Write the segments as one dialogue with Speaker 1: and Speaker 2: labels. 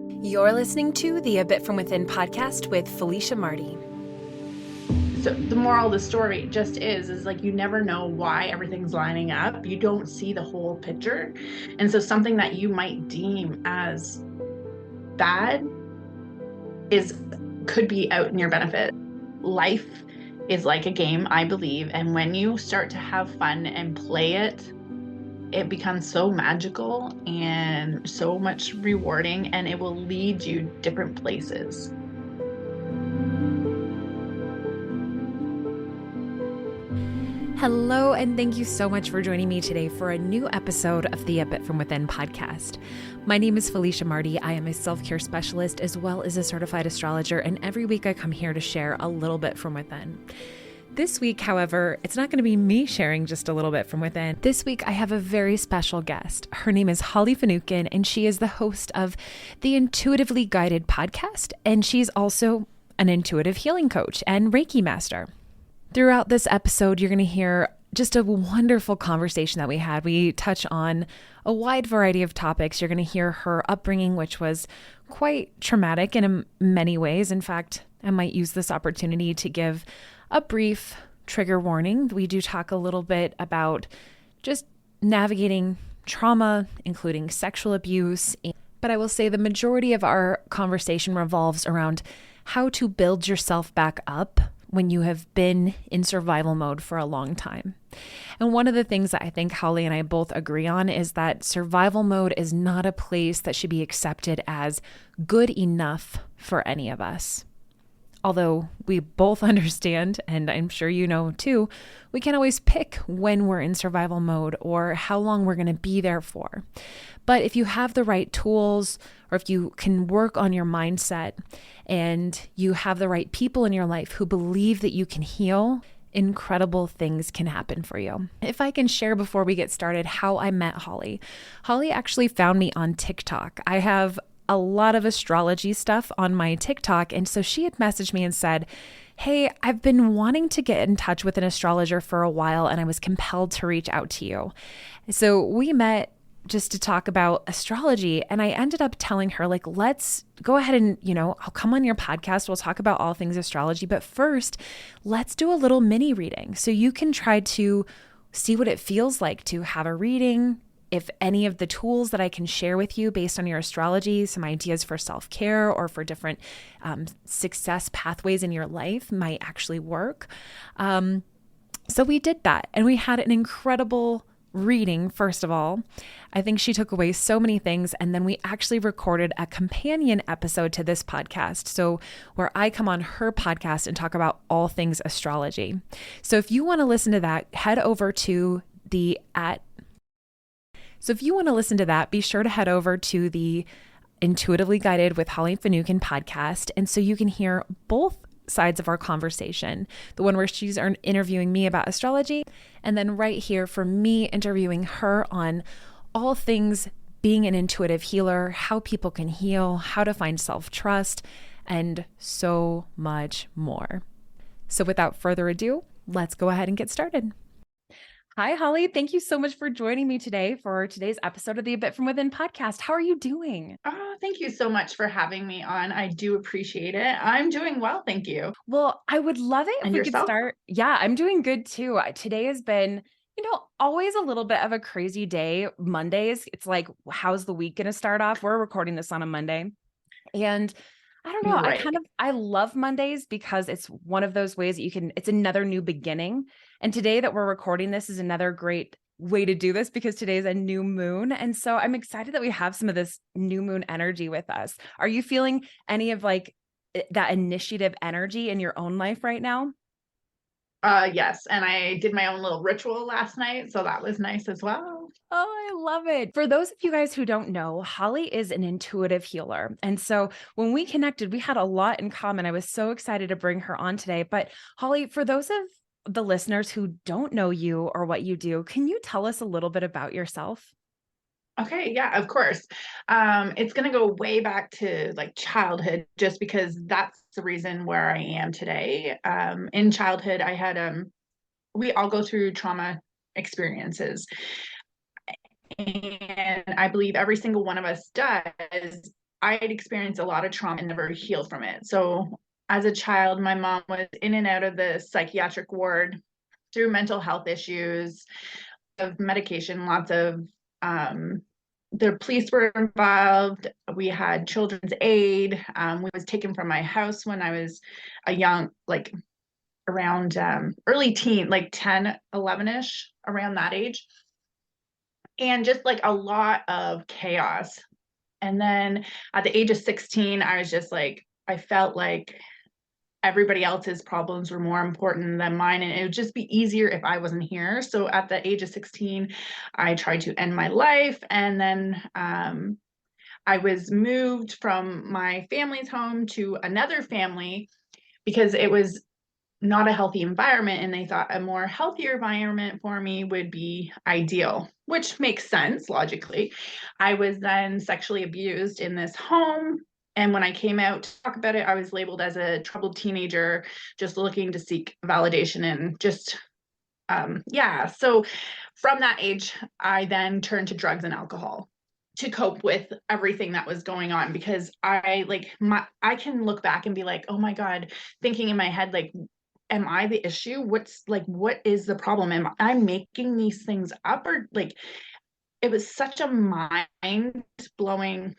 Speaker 1: You're listening to the A Bit From Within podcast with Felicia Marty.
Speaker 2: So the moral of the story just is like you never know why everything's lining up. You don't see the whole picture. And so something that you might deem as bad could be out in your benefit. Life is like a game, I believe, and when you start to have fun and play it, it becomes so magical and so much rewarding, and it will lead you different places.
Speaker 1: Hello, and thank you so much for joining me today for a new episode of the A Bit From Within podcast. My name is Felicia Marty. I am a self-care specialist as well as a certified astrologer, and every week I come here to share a little bit from within. This week, however, it's not going to be me sharing just a little bit from within. This week, I have a very special guest. Her name is Holly Finucan, and she is the host of the Intuitively Guided podcast, and she's also an intuitive healing coach and Reiki master. Throughout this episode, you're going to hear just a wonderful conversation that we had. We touch on a wide variety of topics. You're going to hear her upbringing, which was quite traumatic in many ways. In fact, I might use this opportunity to give a brief trigger warning. We do talk a little bit about just navigating trauma, including sexual abuse. But I will say the majority of our conversation revolves around how to build yourself back up when you have been in survival mode for a long time. And one of the things that I think Holly and I both agree on is that survival mode is not a place that should be accepted as good enough for any of us. Although we both understand, and I'm sure you know too, we can't always pick when we're in survival mode or how long we're going to be there for. But if you have the right tools, or if you can work on your mindset and you have the right people in your life who believe that you can heal, incredible things can happen for you. If I can share before we get started how I met Holly. Holly actually found me on TikTok. I have a lot of astrology stuff on my TikTok. And so she had messaged me and said, "Hey, I've been wanting to get in touch with an astrologer for a while, and I was compelled to reach out to you." So we met just to talk about astrology. And I ended up telling her, like, let's go ahead and, I'll come on your podcast. We'll talk about all things astrology. But first, let's do a little mini reading so you can try to see what it feels like to have a reading. If any of the tools that I can share with you based on your astrology, some ideas for self-care or for different success pathways in your life might actually work. So we did that, and we had an incredible reading. First of all, I think she took away so many things. And then we actually recorded a companion episode to this podcast. So where I come on her podcast and talk about all things astrology. So if you want to listen to that, head over to So if you want to listen to that, be sure to head over to the Intuitively Guided with Holly Finucan podcast. And so you can hear both sides of our conversation, the one where she's interviewing me about astrology, and then right here for me interviewing her on all things being an intuitive healer, how people can heal, how to find self-trust, and so much more. So without further ado, let's go ahead and get started. Hi, Holly. Thank you so much for joining me today for today's episode of the A Bit From Within podcast. How are you doing?
Speaker 2: Oh, thank you so much for having me on. I do appreciate it. I'm doing well, thank you.
Speaker 1: Well, I would love it if
Speaker 2: And
Speaker 1: we could
Speaker 2: yourself?
Speaker 1: start. Yeah, I'm doing good too. Today has been, always a little bit of a crazy day. Mondays, it's like, how's the week going to start off? We're recording this on a Monday. And I don't know,
Speaker 2: Right.
Speaker 1: I love Mondays because it's one of those ways that it's another new beginning. And today that we're recording this is another great way to do this because today is a new moon. And so I'm excited that we have some of this new moon energy with us. Are you feeling any of like that initiative energy in your own life right now?
Speaker 2: Yes, and I did my own little ritual last night, so that was nice as well.
Speaker 1: Oh, I love it. For those of you guys who don't know, Holly is an intuitive healer. And so when we connected, we had a lot in common. I was so excited to bring her on today. But Holly, for those of the listeners who don't know you or what you do, can you tell us a little bit about yourself?
Speaker 2: Okay, yeah, of course. It's gonna go way back to like childhood, just because that's the reason where I am today. In childhood, I had we all go through trauma experiences, and I believe every single one of us does. I had experienced a lot of trauma and never healed from it. So as a child, my mom was in and out of the psychiatric ward through mental health issues, of medication, lots of the police were involved. We had children's aid. We was taken from my house when I was a young, like around early teen, like 10, 11-ish, around that age. And just like a lot of chaos. And then at the age of 16, I was just like, I felt like everybody else's problems were more important than mine, and it would just be easier if I wasn't here. So at the age of 16, I tried to end my life, and then I was moved from my family's home to another family because it was not a healthy environment, and they thought a more healthier environment for me would be ideal, which makes sense logically. I was then sexually abused in this home, and when I came out to talk about it, I was labeled as a troubled teenager just looking to seek validation, and just yeah. So from that age, I then turned to drugs and alcohol to cope with everything that was going on, because I can look back and be like, oh my God, thinking in my head, like, am I the issue? What is the problem? Am I making these things up? Or like, it was such a mind blowing,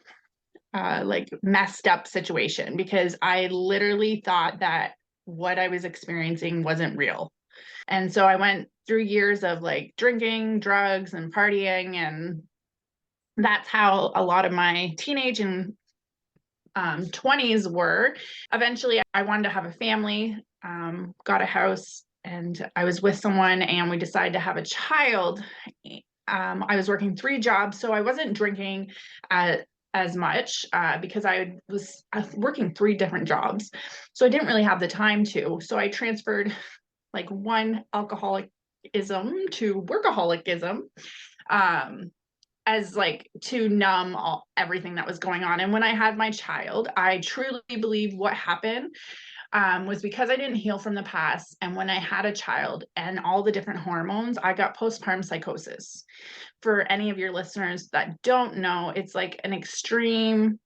Speaker 2: like messed up situation, because I literally thought that what I was experiencing wasn't real. And so I went through years of like drinking, drugs, and partying. And that's how a lot of my teenage and 20s were. Eventually, I wanted to have a family, got a house, and I was with someone, and we decided to have a child. I was working 3 jobs, so I wasn't drinking as much because I was working 3 different jobs. So I didn't really have the time to. So I transferred like one alcoholism to workaholicism. As like to numb everything that was going on. And when I had my child, I truly believe what happened was because I didn't heal from the past. And when I had a child and all the different hormones, I got postpartum psychosis. For any of your listeners that don't know, it's like an extreme,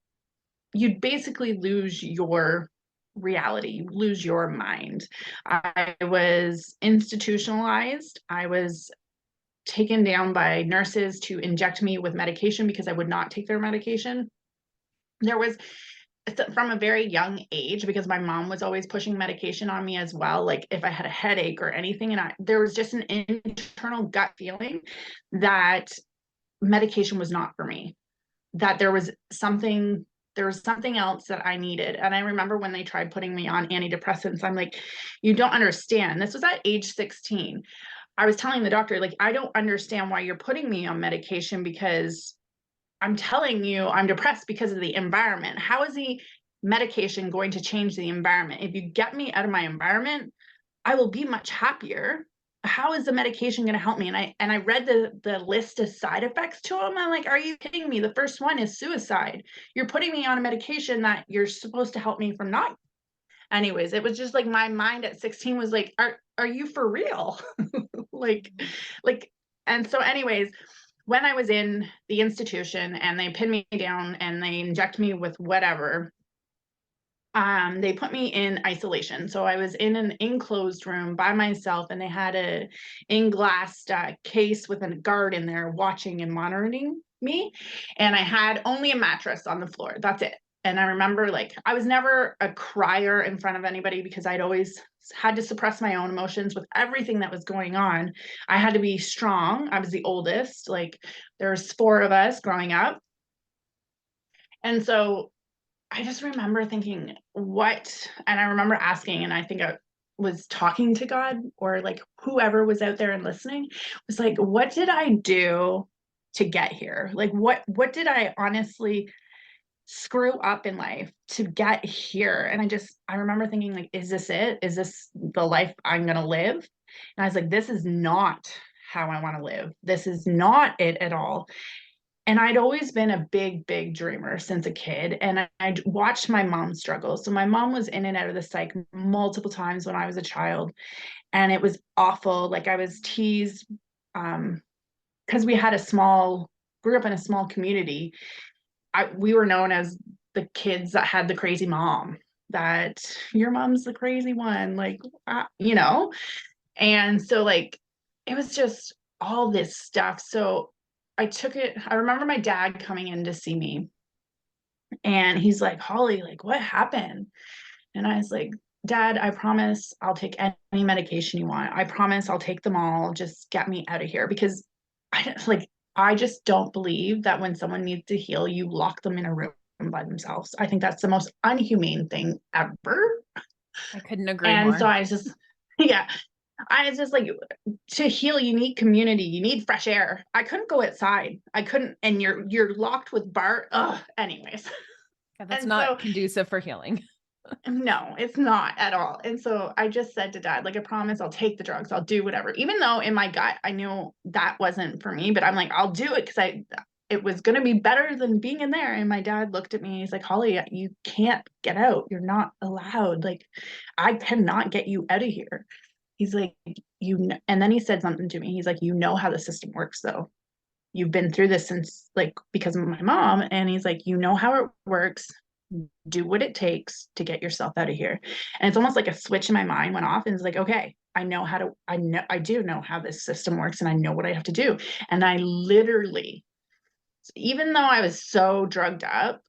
Speaker 2: you'd basically lose your reality, you lose your mind. I was institutionalized. I was taken down by nurses to inject me with medication because I would not take their medication. There was, from a very young age, because my mom was always pushing medication on me as well, like if I had a headache or anything, and there was just an internal gut feeling that medication was not for me, that there was something else that I needed. And I remember when they tried putting me on antidepressants, I'm like, you don't understand. This was at age 16. I was telling the doctor, like, I don't understand why you're putting me on medication, because I'm telling you I'm depressed because of the environment. How is the medication going to change the environment? If you get me out of my environment, I will be much happier. How is the medication going to help me? And I read the list of side effects to him. I'm like, are you kidding me? The first one is suicide. You're putting me on a medication that you're supposed to help me from not. Anyways, it was just like my mind at 16 was like, are you for real? like like and so anyways, when I was in the institution and they pinned me down and they inject me with whatever, they put me in isolation. So I was in an enclosed room by myself, and they had a in-glassed case with a guard in there watching and monitoring me, and I had only a mattress on the floor. That's it. And I remember, like, I was never a crier in front of anybody because I'd always had to suppress my own emotions with everything that was going on. I had to be strong. I was the oldest. Like, there's 4 of us growing up. And so I just remember thinking, what? And I remember asking, and I think I was talking to God, or like whoever was out there and listening, was like, what did I do to get here? Like, what did I honestly screw up in life to get here? And I remember thinking, like, is this it? Is this the life I'm going to live? And I was like, this is not how I want to live. This is not it at all. And I'd always been a big dreamer since a kid. And I'd watched my mom struggle. So my mom was in and out of the psych multiple times when I was a child. And it was awful. Like, I was teased because we grew up in a small community. We were known as the kids that had the crazy mom, that your mom's the crazy one, like, you know? And so like, it was just all this stuff. So I took it, I remember my dad coming in to see me and he's like, Holly, like, what happened? And I was like, Dad, I promise I'll take any medication you want. I promise I'll take them all. Just get me out of here. Because I just don't believe that when someone needs to heal, you lock them in a room by themselves. I think that's the most unhumane thing ever.
Speaker 1: I couldn't agree
Speaker 2: And so
Speaker 1: more.
Speaker 2: I was just, yeah, I was just like, to heal, you need community, you need fresh air. I couldn't go outside. I couldn't, and you're locked with Bart. Ugh, anyways.
Speaker 1: Yeah, that's
Speaker 2: And
Speaker 1: not
Speaker 2: so
Speaker 1: conducive for healing.
Speaker 2: no, it's not at all. And so I just said to Dad, like, I promise I'll take the drugs, I'll do whatever. Even though in my gut I knew that wasn't for me, but I'm like, I'll do it because it was gonna be better than being in there. And my dad looked at me, he's like, Holly, you can't get out. You're not allowed. Like, I cannot get you out of here. He's like, and then he said something to me. He's like, you know how the system works though. You've been through this since, like, because of my mom. And he's like, you know how it works, do what it takes to get yourself out of here. And it's almost like a switch in my mind went off and it's like, okay, I do know how this system works and I know what I have to do. And I literally, even though I was so drugged up,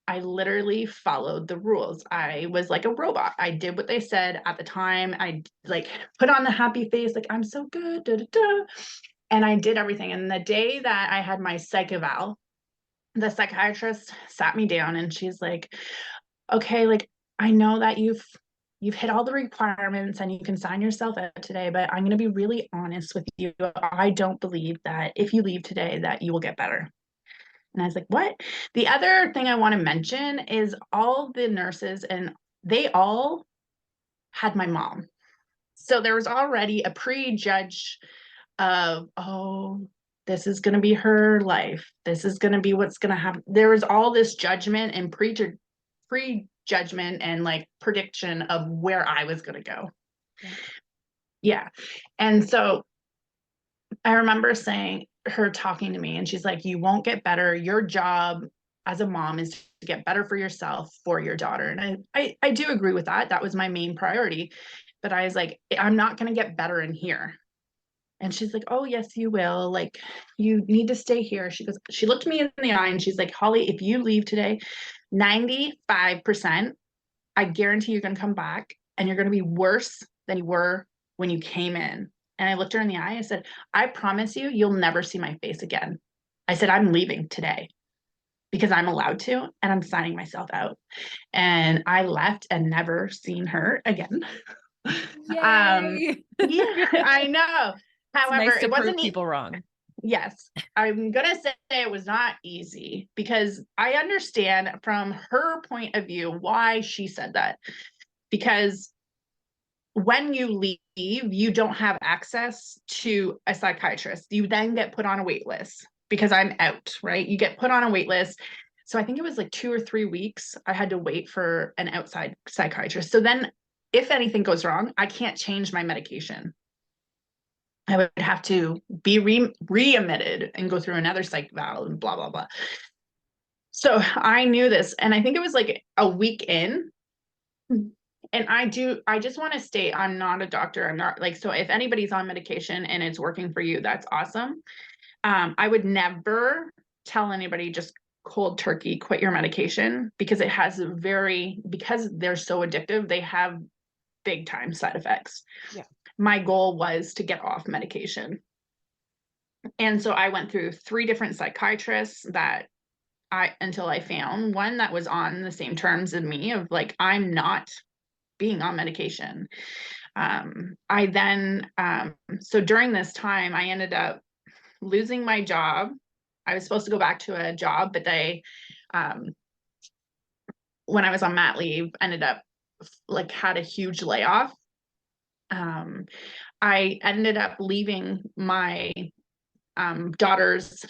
Speaker 2: I literally followed the rules. I was like a robot. I did what they said at the time. I like put on the happy face, like, I'm so good, da, da, da. And I did everything. And the day that I had my psych eval, the psychiatrist sat me down and she's like, okay, like, I know that you've hit all the requirements and you can sign yourself out today, but I'm going to be really honest with you. I don't believe that if you leave today that you will get better. And I was like, what? The other thing I want to mention is all the nurses, and they all had my mom. So there was already a prejudge of, oh, this is going to be her life. This is going to be what's going to happen. There was all this judgment and prejudgment and like prediction of where I was going to go.
Speaker 1: Yeah.
Speaker 2: Yeah. And so I remember saying, her talking to me, and she's like, you won't get better. Your job as a mom is to get better for yourself, for your daughter. And I do agree with that. That was my main priority. But I was like, I'm not going to get better in here. And she's like, oh, yes, you will. Like, you need to stay here. She goes, she looked me in the eye and she's like, Holly, if you leave today, 95%, I guarantee you're going to come back and you're going to be worse than you were when you came in. And I looked her in the eye. I said, I promise you, you'll never see my face again. I said, I'm leaving today because I'm allowed to, and I'm signing myself out. And I left and never seen her again.
Speaker 1: Yay.
Speaker 2: Yeah, I know.
Speaker 1: It's
Speaker 2: However,
Speaker 1: nice to
Speaker 2: it
Speaker 1: prove
Speaker 2: wasn't
Speaker 1: people wrong.
Speaker 2: yes, I'm gonna say it was not easy because I understand from her point of view why she said that. Because when you leave, you don't have access to a psychiatrist. You then get put on a wait list because I'm out, right? You get put on a wait list. So I think it was like 2 or 3 weeks I had to wait for an outside psychiatrist. So then if anything goes wrong, I can't change my medication. I would have to be re-admitted and go through another psych eval and blah, blah, blah. So I knew this. And I think it was like a week in. And I just want to state, I'm not a doctor. I'm not like, so if anybody's on medication and it's working for you, that's awesome. I would never tell anybody just cold turkey, quit your medication because it has because they're so addictive, they have big time side effects.
Speaker 1: Yeah.
Speaker 2: My goal was to get off medication. And so I went through 3 different psychiatrists until I found one that was on the same terms as me of like, I'm not being on medication. So during this time, I ended up losing my job. I was supposed to go back to a job, but when I was on mat leave, ended up like had a huge layoff. I ended up leaving my daughter's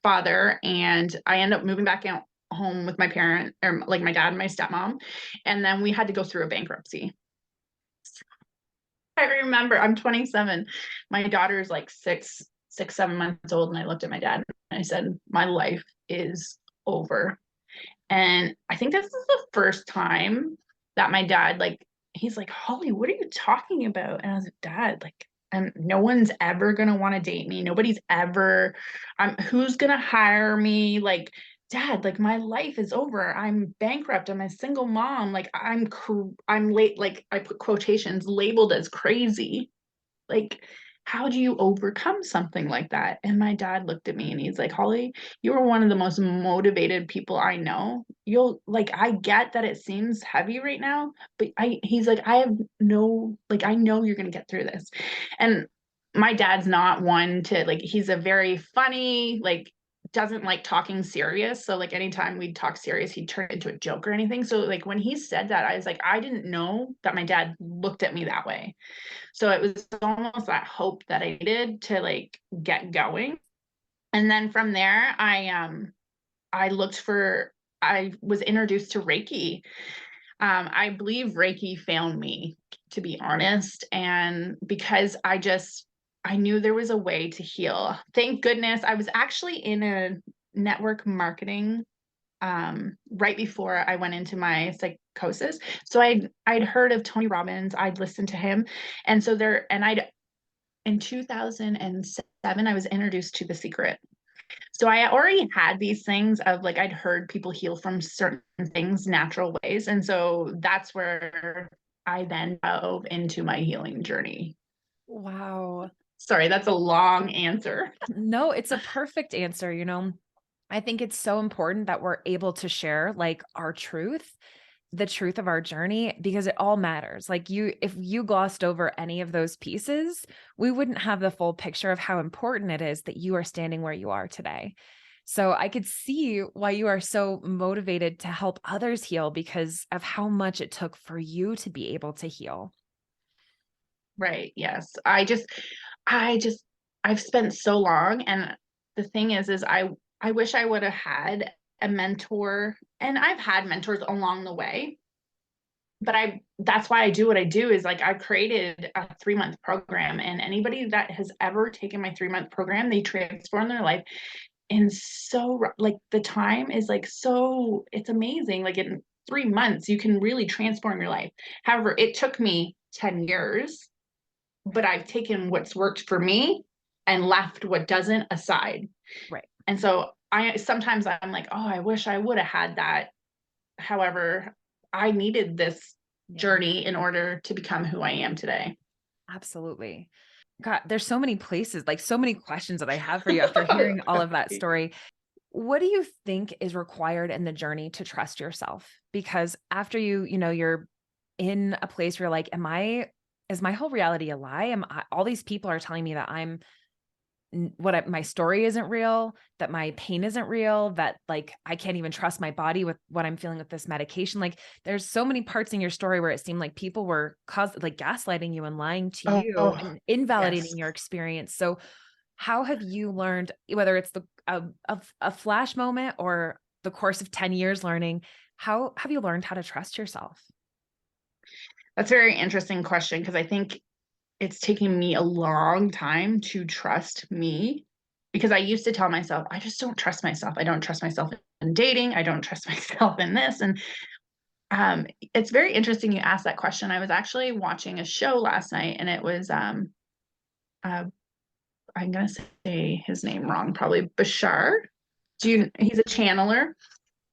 Speaker 2: father, and I ended up moving back out home with my parent, or like my dad and my stepmom, and then we had to go through a bankruptcy. I remember I'm 27. My daughter's like 7 months old, and I looked at my dad and I said, my life is over. And I think this is the first time that my dad, like, he's like, Holly, what are you talking about? And I was like, Dad, like, and no one's ever gonna want to date me. Nobody's ever, who's gonna hire me? Like, Dad, like my life is over. I'm bankrupt. I'm a single mom. Like I'm late. Like I put quotations labeled as crazy. Like, how do you overcome something like that? And my dad looked at me and he's like, Holly, you are one of the most motivated people I know. You'll like, I get that it seems heavy right now, but he's like, I have no, like, I know you're going to get through this. And my dad's not one to like, he's a very funny, like, doesn't like talking serious. So like anytime we'd talk serious, he'd turn into a joke or anything. So like when he said that, I was like, I didn't know that my dad looked at me that way. So it was almost that hope that I needed to like get going. And then from there, I looked for I was introduced to Reiki. I believe Reiki found me, to be honest. And because I knew there was a way to heal. Thank goodness I was actually in a network marketing right before I went into my psychosis. So I'd heard of Tony Robbins, I'd listened to him. And so there, and I'd in 2007, I was introduced to The Secret. So I already had these things of like, I'd heard people heal from certain things, natural ways. And so that's where I then dove into my healing journey.
Speaker 1: Wow.
Speaker 2: Sorry, that's a long answer.
Speaker 1: No, it's a perfect answer. I think it's so important that we're able to share like our truth, the truth of our journey, because it all matters. Like if you glossed over any of those pieces, we wouldn't have the full picture of how important it is that you are standing where you are today. So I could see why you are so motivated to help others heal because of how much it took for you to be able to heal.
Speaker 2: Right. Yes. I just, I've spent so long. And the thing is I wish I would have had a mentor, and I've had mentors along the way, but that's why I do what I do is like, I've created a 3-month program, and anybody that has ever taken my 3-month program, they transform their life. And so like the time is like, so it's amazing. Like in 3 months, you can really transform your life. However, it took me 10 years, but I've taken what's worked for me and left what doesn't aside.
Speaker 1: Right.
Speaker 2: And so sometimes I'm like, oh, I wish I would have had that. However, I needed this
Speaker 1: Yeah,
Speaker 2: journey in order to become who I am today.
Speaker 1: absolutely. God, there's so many places, like so many questions that I have for you after hearing all of that story. What do you think is required in the journey to trust yourself? Because after you're in a place where you're like, is my whole reality a lie? All these people are telling me that my story isn't real, that my pain isn't real, that like I can't even trust my body with what I'm feeling with this medication. Like there's so many parts in your story where it seemed like people were like gaslighting you and lying to you
Speaker 2: Oh,
Speaker 1: and
Speaker 2: yes.
Speaker 1: invalidating your experience. So how have you learned, whether it's a flash moment or the course of 10 years learning, how have you learned how to trust yourself?
Speaker 2: That's a very interesting question, because I think it's taken me a long time to trust me, because I used to tell myself, I just don't trust myself. I don't trust myself in dating. I don't trust myself in this. And it's very interesting you asked that question. I was actually watching a show last night, and it was uh, I'm gonna say his name wrong, probably Bashar. He's a channeler,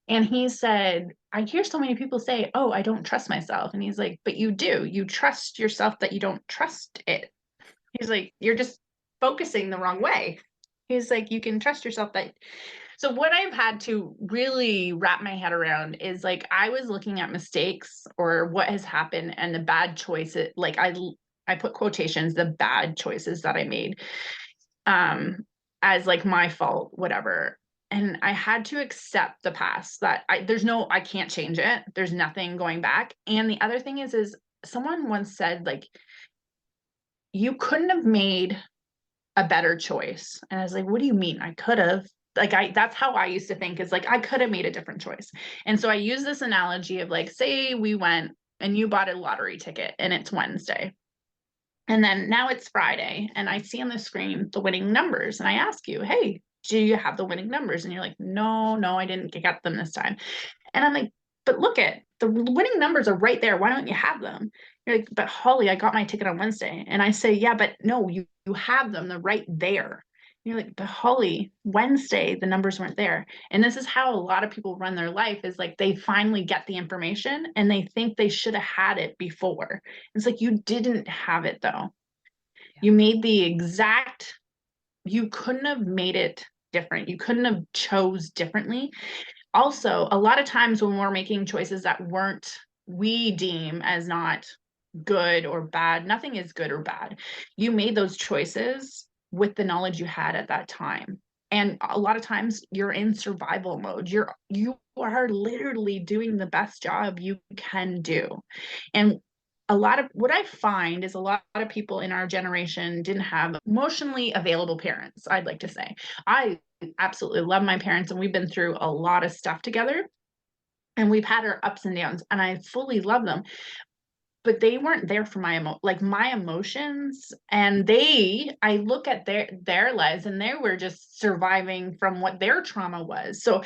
Speaker 2: and he said, I hear so many people say, oh, I don't trust myself. And he's like, but you do. You trust yourself that you don't trust it. He's like, you're just focusing the wrong way. He's like, you can trust yourself that. So what I've had to really wrap my head around is like, I was looking at mistakes or what has happened and the bad choices. Like I put quotations, the bad choices that I made, um, as like my fault, whatever. And I had to accept the past, that I can't change it. There's nothing going back. And the other thing is someone once said, like, you couldn't have made a better choice. And I was like, what do you mean? I could have. Like, that's how I used to think, is like, I could have made a different choice. And so I use this analogy of like, say we went and you bought a lottery ticket and it's Wednesday. And then now it's Friday and I see on the screen the winning numbers. And I ask you, hey, do you have the winning numbers? And you're like, no, I didn't get them this time. And I'm like, but look at the winning numbers are right there. Why don't you have them? You're like, but Holly, I got my ticket on Wednesday. And I say, yeah, but no, you have them. They're right there. You're like, but Holly, Wednesday, the numbers weren't there. And this is how a lot of people run their life is like they finally get the information and they think they should have had it before. It's like you didn't have it though.
Speaker 1: Yeah.
Speaker 2: You made the exact, you couldn't have made it different. You couldn't have chose differently. Also, a lot of times when we're making choices that weren't, we deem as not good or bad, nothing is good or bad. You made those choices with the knowledge you had at that time. And a lot of times you're in survival mode. You are literally doing the best job you can do. And a lot of what I find is a lot of people in our generation didn't have emotionally available parents, I'd like to say. I absolutely love my parents and we've been through a lot of stuff together and we've had our ups and downs and I fully love them, but they weren't there for my emotions. And I look at their lives and they were just surviving from what their trauma was. So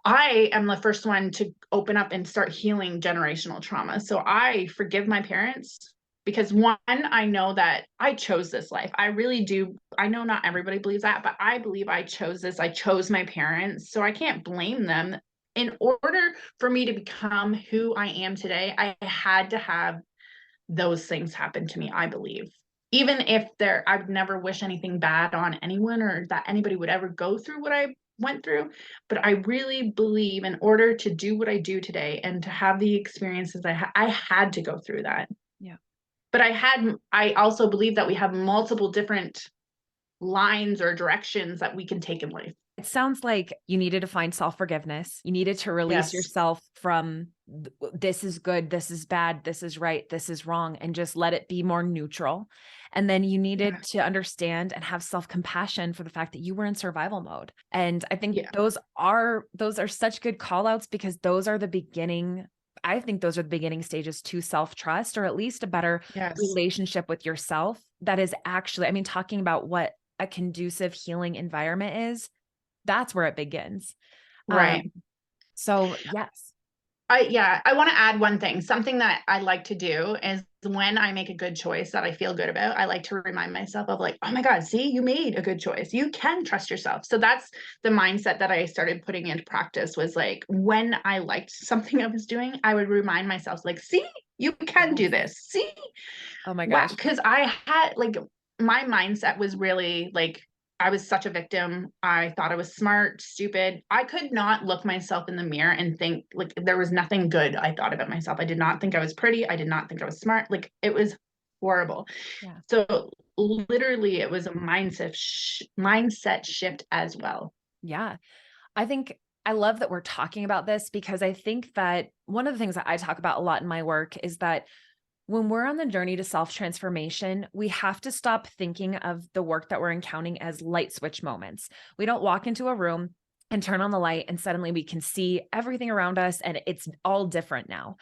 Speaker 2: I am the first one to open up and start healing generational trauma. So I forgive my parents because one, I know that I chose this life. I really do. I know not everybody believes that, but I believe I chose this. I chose my parents. So I can't blame them. In order for me to become who I am today, I had to have those things happen to me, I believe. Even if I would never wish anything bad on anyone or that anybody would ever go through what I went through. But I really believe in order to do what I do today and to have the experiences I had to go through that.
Speaker 1: Yeah.
Speaker 2: But I also believe that we have multiple different lines or directions that we can take in life.
Speaker 1: It sounds like you needed to find self-forgiveness. You needed to release
Speaker 2: Yes.
Speaker 1: yourself from this is good, this is bad, this is right, this is wrong, and just let it be more neutral. And then you needed to understand and have self-compassion for the fact that you were in survival mode. And I think
Speaker 2: Yeah.
Speaker 1: those are such good call outs because those are the beginning. I think those are the beginning stages to self-trust, or at least a better
Speaker 2: Yes.
Speaker 1: relationship with yourself. That is actually, I mean, talking about what a conducive healing environment is, that's where it begins.
Speaker 2: Right.
Speaker 1: So yes.
Speaker 2: I want to add one thing. Something that I like to do is when I make a good choice that I feel good about, I like to remind myself of like, oh my God, see, you made a good choice. You can trust yourself. So that's the mindset that I started putting into practice was like when I liked something I was doing, I would remind myself like, see, you can do this. See,
Speaker 1: Oh my
Speaker 2: what?
Speaker 1: gosh.
Speaker 2: Because I had like my mindset was really like I was such a victim. I thought I was smart, stupid. I could not look myself in the mirror and think like there was nothing good I thought about myself. I did not think I was pretty. I did not think I was smart. Like it was horrible.
Speaker 1: Yeah.
Speaker 2: So literally it was a mindset shift as well.
Speaker 1: Yeah. I think I love that we're talking about this because I think that one of the things that I talk about a lot in my work is that when we're on the journey to self-transformation, we have to stop thinking of the work that we're encountering as light switch moments. We don't walk into a room and turn on the light and suddenly we can see everything around us and it's all different now.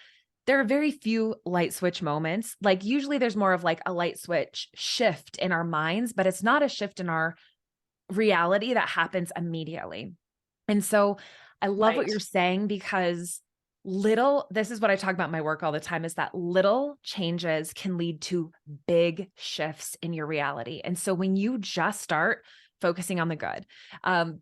Speaker 1: There are very few light switch moments. Like usually there's more of like a light switch shift in our minds, but it's not a shift in our reality that happens immediately. And so I love what
Speaker 2: Right.
Speaker 1: you're saying because this is what I talk about in my work all the time, is that little changes can lead to big shifts in your reality. And so when you just start focusing on the good,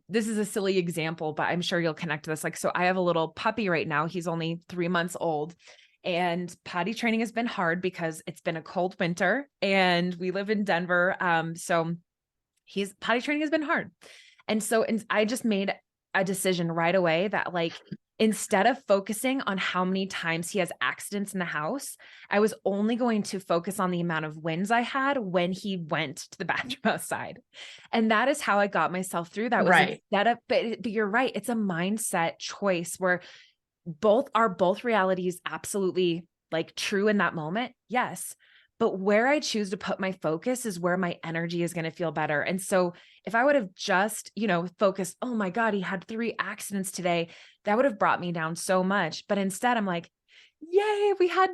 Speaker 1: this is a silly example, but I'm sure you'll connect to this. Like, so I have a little puppy right now. He's only 3 months old. And potty training has been hard because it's been a cold winter and we live in Denver. So potty training has been hard. And so I just made a decision right away that like, instead of focusing on how many times he has accidents in the house, I was only going to focus on the amount of wins I had when he went to the bathroom outside. And that is how I got myself through that was
Speaker 2: Right.
Speaker 1: instead of, but you're right. It's a mindset choice where both realities absolutely like true in that moment. Yes. But where I choose to put my focus is where my energy is going to feel better. And so if I would have just, focused, oh my God, he had 3 accidents today, that would have brought me down so much. But instead I'm like, yay, we had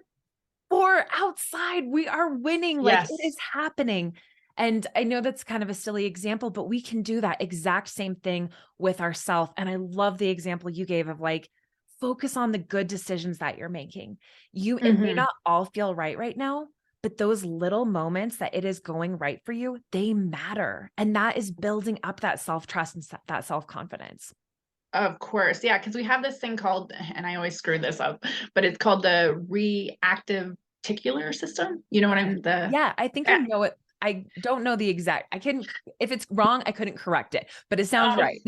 Speaker 1: 4 outside. We are winning. Like it
Speaker 2: Yes.
Speaker 1: is happening. And I know that's kind of a silly example, but we can do that exact same thing with ourselves. And I love the example you gave of like focus on the good decisions that you're making. It may
Speaker 2: Mhm.
Speaker 1: not all feel right now, but those little moments that it is going right for you, they matter. And that is building up that self-trust and that self-confidence.
Speaker 2: Of course. Yeah, because we have this thing called, and I always screw this up, but it's called the reactive ticular system. You know what
Speaker 1: Okay.
Speaker 2: I'm the
Speaker 1: Yeah, I think I know it. I don't know the exact, if it's wrong, I couldn't correct it, but it sounds
Speaker 2: Oh,
Speaker 1: right.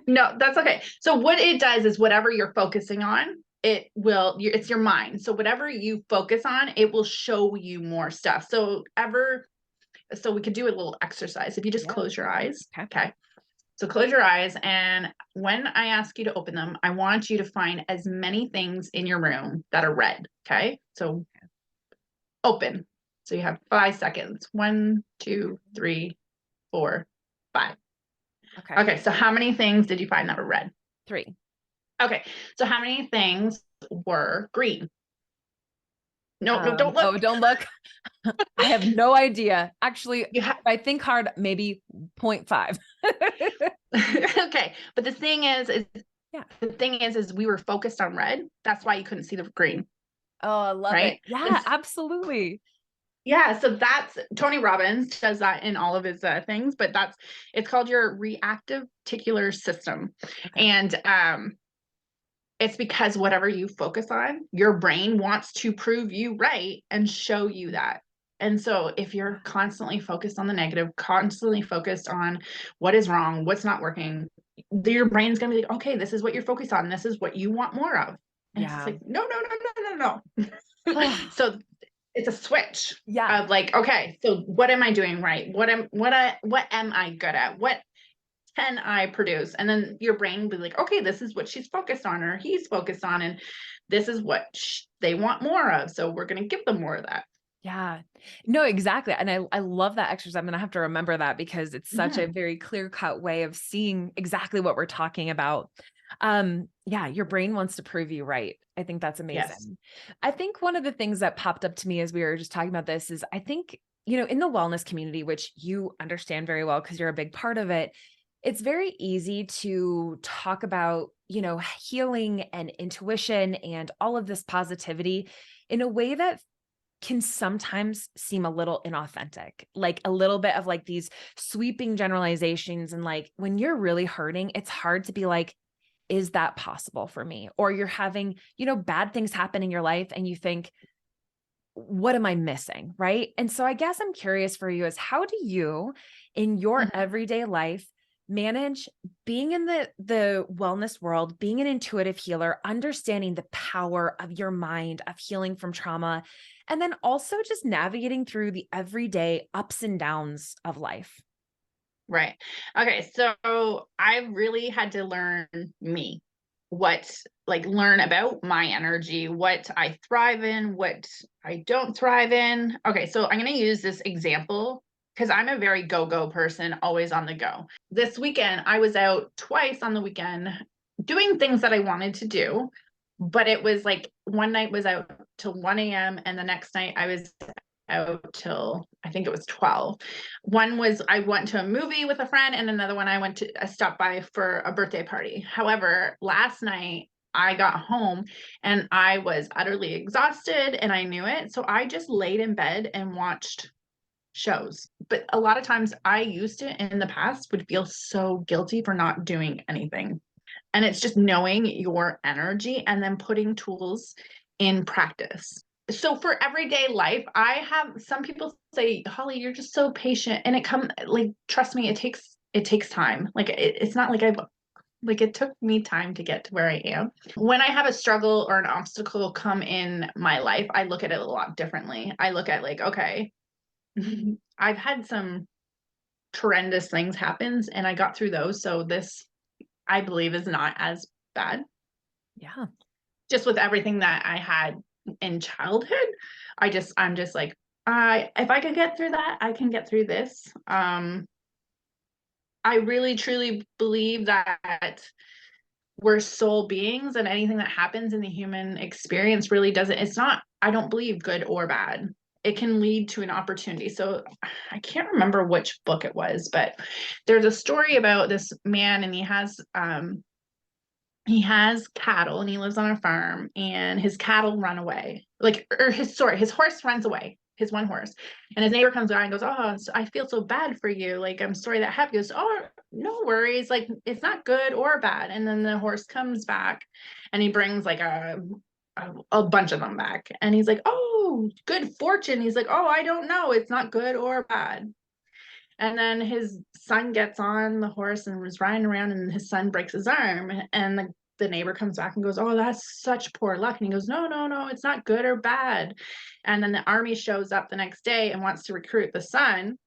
Speaker 2: no, that's okay. So what it does is whatever you're focusing on, it's your mind. So whatever you focus on, it will show you more stuff. So we could do a little exercise. If you just
Speaker 1: Yeah.
Speaker 2: close your eyes.
Speaker 1: Okay.
Speaker 2: Okay. So close your eyes. And when I ask you to open them, I want you to find as many things in your room that are red. Okay. So open. So you have 5 seconds. 1, 2, 3, 4, 5.
Speaker 1: Okay.
Speaker 2: Okay. So how many things did you find that were red?
Speaker 1: 3.
Speaker 2: Okay. So how many things were green? No, no, don't
Speaker 1: Oh,
Speaker 2: look.
Speaker 1: don't look. I have no idea. Actually,
Speaker 2: You
Speaker 1: if
Speaker 2: have
Speaker 1: I think hard, maybe 0.5.
Speaker 2: okay. But
Speaker 1: Yeah.
Speaker 2: the thing is we were focused on red. That's why you couldn't see the green,
Speaker 1: Oh, I love it.
Speaker 2: right?
Speaker 1: Yeah, absolutely.
Speaker 2: Yeah, so that's Tony Robbins does that in all of his things, but it's called your reactive ticular system.
Speaker 1: Okay.
Speaker 2: And it's because whatever you focus on, your brain wants to prove you right and show you that. And so if you're constantly focused on the negative, constantly focused on what is wrong, what's not working, your brain's going to be like, okay, this is what you're focused on. This is what you want more of. And it's
Speaker 1: Yeah.
Speaker 2: like, no, no, no, no, no, no.
Speaker 1: Oh,
Speaker 2: So it's a switch
Speaker 1: yeah.
Speaker 2: of like, okay, so what am I doing right? What am I good at? What can I produce? And then your brain will be like, okay, this is what she's focused on or he's focused on, and this is what they want more of. So we're going to give them more of that.
Speaker 1: Yeah. No, exactly. And I love that exercise. I'm going to have to remember that because it's such a
Speaker 2: Mhm.
Speaker 1: very clear-cut way of seeing exactly what we're talking about. Yeah, your brain wants to prove you right. I think that's
Speaker 2: Yes.
Speaker 1: amazing. I think one of the things that popped up to me as we were just talking about this is I think, in the wellness community, which you understand very well because you're a big part of it, it's very easy to talk about, healing and intuition and all of this positivity in a way that can sometimes seem a little inauthentic, like a little bit of like these sweeping generalizations. And like when you're really hurting, it's hard to be like, is that possible for me? Or you're having, bad things happen in your life and you think, what am I missing? Right. And so I guess I'm curious for you is how do you in your
Speaker 2: Mhm.
Speaker 1: everyday life manage being in the wellness world, being an intuitive healer, understanding the power of your mind, of healing from trauma, and then also just navigating through the everyday ups and downs of life?
Speaker 2: Right. Okay. So I really had to learn me, learn about my energy, what I thrive in, what I don't thrive in. Okay. So I'm going to use this example because I'm a very go person, always on the go. This weekend, I was out twice on the weekend doing things that I wanted to do, but it was like one night was out till 1 a.m. and the next night I was out till I think it was 12. One was I went to a movie with a friend, and another one I stopped by for a birthday party. However, last night I got home and I was utterly exhausted and I knew it. So I just laid in bed and watched shows. But a lot of times I used to in the past would feel so guilty for not doing anything. And it's just knowing your energy and then putting tools in practice. So for everyday life, I have some people say, Holly, you're just so patient. And trust me, it takes time. It's not like it took me time to get to where I am. When I have a struggle or an obstacle come in my life, I look at it a lot differently. I look at okay, I've had some horrendous things happen and I got through those. So this I believe is not as bad.
Speaker 1: Yeah.
Speaker 2: Just with everything that I had in childhood, I'm just like, if I could get through that, I can get through this. I really truly believe that we're soul beings and anything that happens in the human experience really doesn't, it's not, I don't believe good or bad. It can lead to an opportunity. So I can't remember which book it was, but there's a story about this man and he has he has cattle and he lives on a farm, and his cattle run away. Like, or his horse runs away, his one horse. And his neighbor comes by and goes, "Oh, I feel so bad for you. Like, I'm sorry that happened." He goes, "Oh, no worries. Like, it's not good or bad." And then the horse comes back and he brings like a bunch of them back. And he's like, "Oh, good fortune." He's like, "Oh, I don't know. It's not good or bad." And then his son gets on the horse and was riding around, and his son breaks his arm. And the neighbor comes back and goes, "Oh, that's such poor luck." And he goes, "No, no, no, it's not good or bad." And then the army shows up the next day and wants to recruit the son,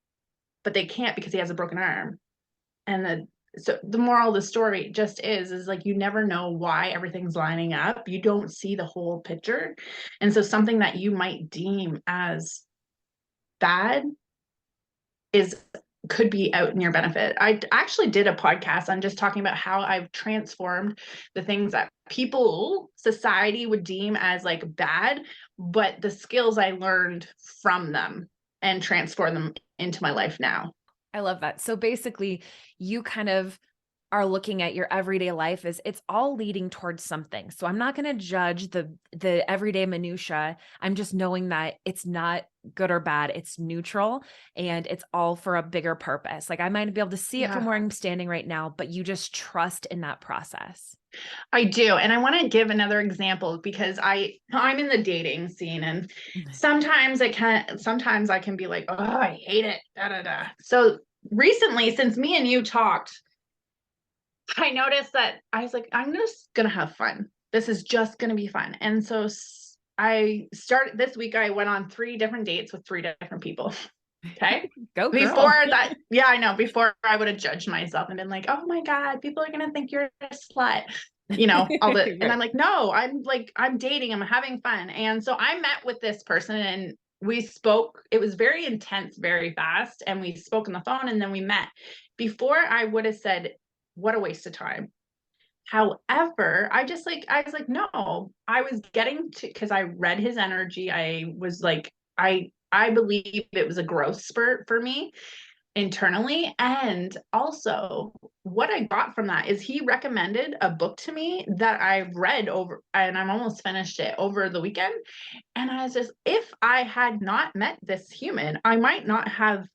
Speaker 2: but they can't because he has a broken arm. And so the moral of the story just is like, you never know why everything's lining up. You don't see the whole picture. And so something that you might deem as bad is could be out in your benefit. I actually did a podcast on just talking about how I've transformed the things that people, society would deem as like bad, but the skills I learned from them and transform them into my life now.
Speaker 1: I love that. So basically, you kind of are looking at your everyday life as it's all leading towards something. So I'm not going to judge the everyday minutia. I'm just knowing that it's not good or bad. It's neutral and it's all for a bigger purpose. Like I might be able to see it from
Speaker 2: Yeah.
Speaker 1: where I'm standing right now, but you just trust in that process.
Speaker 2: I do. And I want to give another example because I'm in the dating scene, and sometimes I can be like, "Oh, I hate it." Da da da. So recently, since me and you talked, I noticed that I was like, I'm just gonna have fun. This is just gonna be fun. And so I started this week. I went on 3 different dates with 3 different people. Okay.
Speaker 1: Go
Speaker 2: Before
Speaker 1: girl.
Speaker 2: that, yeah, I know. Before I would have judged myself and been like, "Oh my God, people are gonna think you're a slut." And I'm
Speaker 1: Right.
Speaker 2: like, no, I'm dating, I'm having fun. And so I met with this person and we spoke. It was very intense, very fast. And we spoke on the phone and then we met. Before I would have said, "What a waste of time." However, I was like, no, I was getting to, because I read his energy. I was like, I believe it was a growth spurt for me internally. And also, what I got from that is he recommended a book to me that I've read over, and I'm almost finished it over the weekend. And I was just, if I had not met this human, I might not have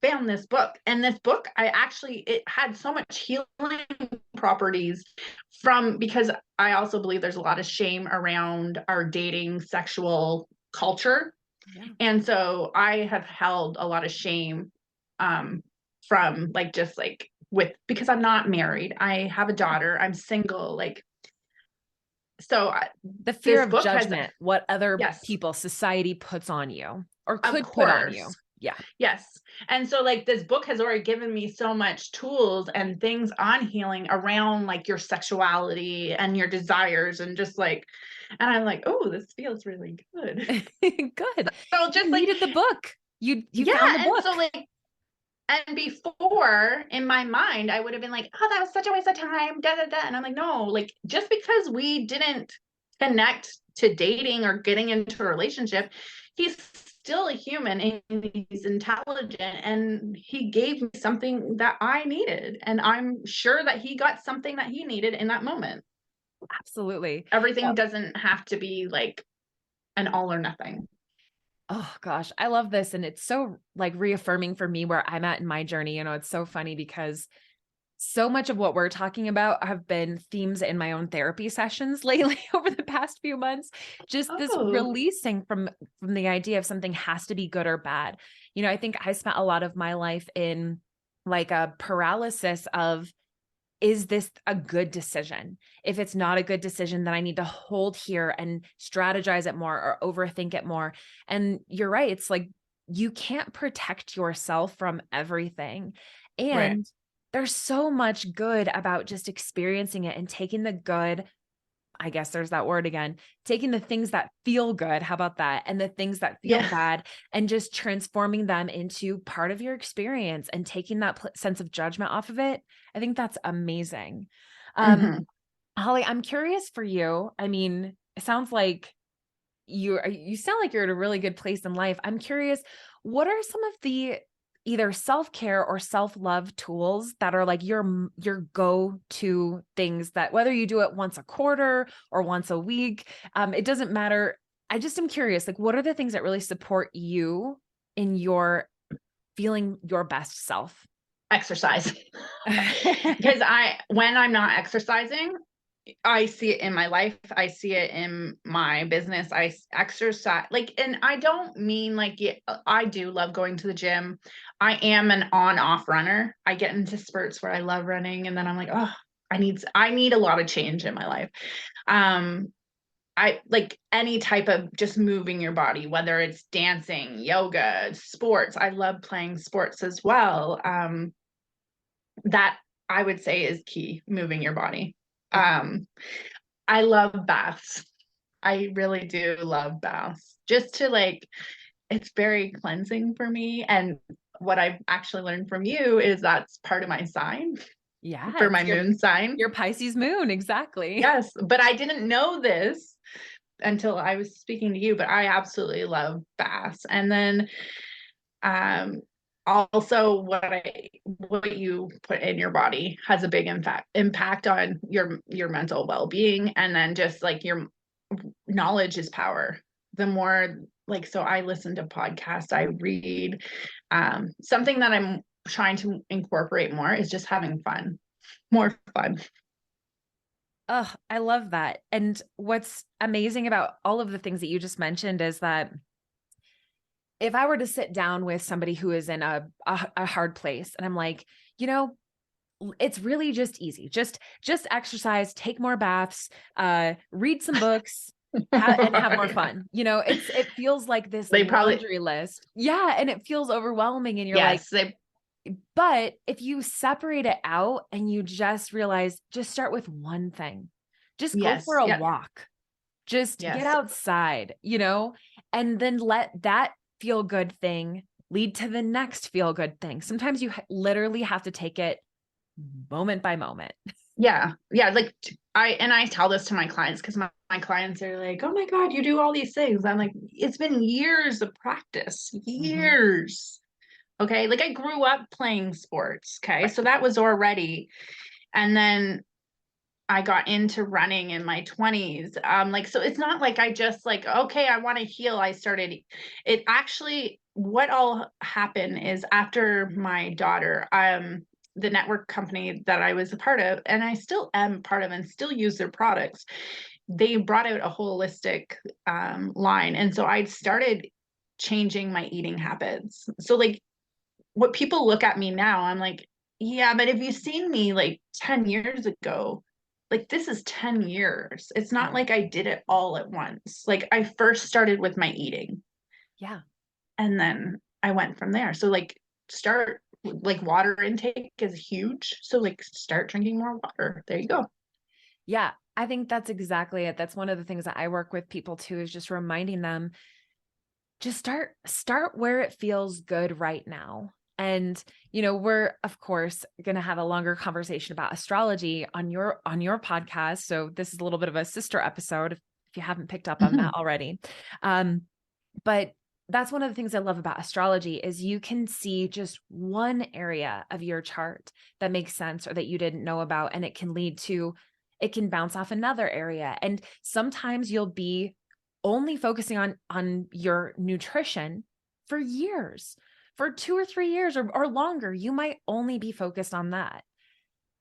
Speaker 2: found this book. And this book, it had so much healing properties from, because I also believe there's a lot of shame around our dating sexual culture.
Speaker 1: Yeah.
Speaker 2: And so I have held a lot of shame from like, just like with, because I'm not married, I have a daughter, I'm single, like, so
Speaker 1: The fear
Speaker 2: this
Speaker 1: of
Speaker 2: book has,
Speaker 1: judgment, what other
Speaker 2: yes,
Speaker 1: people, society puts on you or
Speaker 2: of
Speaker 1: could put on
Speaker 2: course.
Speaker 1: you. Yeah.
Speaker 2: Yes. And so like this book has already given me so much tools and things on healing around like your sexuality and your desires, and just like, and I'm like, "Oh, this feels really good."
Speaker 1: Good.
Speaker 2: So
Speaker 1: You
Speaker 2: just like,
Speaker 1: needed the book. You
Speaker 2: yeah.
Speaker 1: found the
Speaker 2: And so
Speaker 1: book.
Speaker 2: like, and before in my mind, I would have been like, "Oh, that was such a waste of time." Da da da. And I'm like, no, like, just because we didn't connect to dating or getting into a relationship, he's still a human and he's intelligent, and he gave me something that I needed. And I'm sure that he got something that he needed in that moment.
Speaker 1: Absolutely.
Speaker 2: Everything doesn't have to be like an all or nothing.
Speaker 1: Oh gosh, I love this. And it's so like reaffirming for me where I'm at in my journey. It's so funny because so much of what we're talking about have been themes in my own therapy sessions lately over the past few months. Just this
Speaker 2: Oh,
Speaker 1: releasing from the idea of something has to be good or bad. I think I spent a lot of my life in like a paralysis of, is this a good decision? If it's not a good decision, then I need to hold here and strategize it more or overthink it more. And you're right. It's like you can't protect yourself from everything.
Speaker 2: right.
Speaker 1: And there's so much good about just experiencing it and taking the good. I guess there's that word again, taking the things that feel good. How about that? And the things that feel
Speaker 2: Yeah.
Speaker 1: bad and just transforming them into part of your experience and taking that sense of judgment off of it. I think that's amazing. Um,
Speaker 2: Hmm.
Speaker 1: Holly, I'm curious for you. I mean, it sounds like you sound like you're at a really good place in life. I'm curious, what are some of the either self-care or self-love tools that are like your go-to things that whether you do it once a quarter or once a week, it doesn't matter. I just am curious, like, what are the things that really support you in your feeling your best self?
Speaker 2: Exercise. Because when I'm not exercising, I see it in my life. I see it in my business. I exercise like, and I don't mean like, I do love going to the gym. I am an on-off runner. I get into spurts where I love running, and then I'm like, oh, I need a lot of change in my life. I like any type of just moving your body, whether it's dancing, yoga, sports. I love playing sports as well. That I would say is key, moving your body.
Speaker 1: Okay.
Speaker 2: I love baths. I really do love baths. Just to like, it's very cleansing for me. And what I've actually learned from you is that's part of my sign
Speaker 1: Yeah,
Speaker 2: for
Speaker 1: it's
Speaker 2: my moon sign.
Speaker 1: your Pisces moon, exactly.
Speaker 2: Yes, but I didn't know this until I was speaking to you, but I absolutely love baths. And then um also what you put in your body has a big impact on your mental well-being. And then just like your knowledge is power. The more like, so I listen to podcasts, I read. Something that I'm trying to incorporate more is just having fun, more fun.
Speaker 1: Oh, I love that. And what's amazing about all of the things that you just mentioned is that if I were to sit down with somebody who is in a hard place and I'm like, you know, it's really just easy. Just exercise, take more baths, read some books, and have more
Speaker 2: Yeah.
Speaker 1: fun. You know, it feels like this
Speaker 2: They probably,
Speaker 1: laundry list. Yeah, and it feels overwhelming and you're like,
Speaker 2: yes, they,
Speaker 1: but if you separate it out and you just realize, just start with one thing. Just go for
Speaker 2: yes,
Speaker 1: a
Speaker 2: yeah,
Speaker 1: walk. Just get
Speaker 2: yes,
Speaker 1: outside, you know, and then let that feel good thing lead to the next feel good thing. Sometimes you literally have to take it moment by moment.
Speaker 2: yeah, yeah. Like I tell this to my clients because my clients are like, oh my God, you do all these things. I'm like, it's been years of practice,
Speaker 1: Mhm.
Speaker 2: years. Okay. Like I grew up playing sports. Okay.
Speaker 1: Right.
Speaker 2: So that was already, and then I got into running in my 20s. Like, so it's not like I just like, okay, I want to heal. I started it actually, what all happened is after my daughter, the network company that I was a part of, and I still am part of and still use their products, they brought out a holistic line. And so I started changing my eating habits. So like what people look at me now, I'm like, yeah, but if you've seen me like 10 years ago, like this is 10 years. It's not
Speaker 1: Mhm.
Speaker 2: like I did it all at once. Like I first started with my eating
Speaker 1: Yeah.
Speaker 2: and then I went from there. So like start like water intake is huge. So like start drinking more water. There you go.
Speaker 1: Yeah. I think that's exactly it. That's one of the things that I work with people too, is just reminding them, just start where it feels good right now. And, you know, we're of course going to have a longer conversation about astrology on your podcast. So this is a little bit of a sister episode if you haven't picked up on that already. Um, but that's one of the things I love about astrology is you can see just one area of your chart that makes sense or that you didn't know about, and it can bounce off another area. And sometimes you'll be only focusing on your nutrition for years, for 2 or 3 years or longer. You might only be focused on that.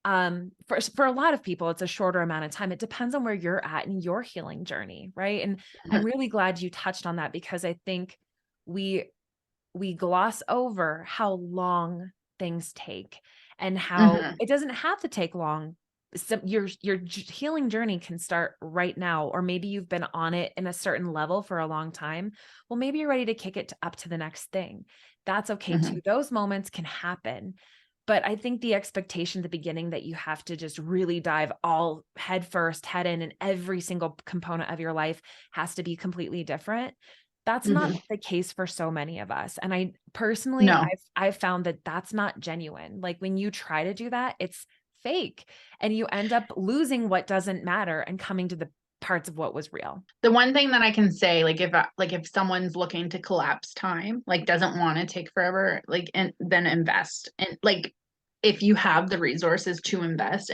Speaker 1: For a lot of people, it's a shorter amount of time. It depends on where you're at in your healing journey, right? And I'm really glad you touched on that, because I think we we gloss over how long things take and how
Speaker 2: Mm-hmm.
Speaker 1: it doesn't have to take long. So your healing journey can start right now, or maybe you've been on it in a certain level for a long time. Well, maybe you're ready to kick it up to the next thing. That's okay
Speaker 2: Mm-hmm.
Speaker 1: too. Those moments can happen. But I think the expectation at the beginning that you have to just really dive all head first, head in, and every single component of your life has to be completely different. That's not
Speaker 2: Mm-hmm.
Speaker 1: the case for so many of us. And I personally,
Speaker 2: No.
Speaker 1: I've found that that's not genuine. Like when you try to do that, it's fake, and you end up losing what doesn't matter and coming to parts of what was real.
Speaker 2: The one thing that I can say, like if someone's looking to collapse time, like doesn't want to take forever, like, and then invest. And like if you have the resources to invest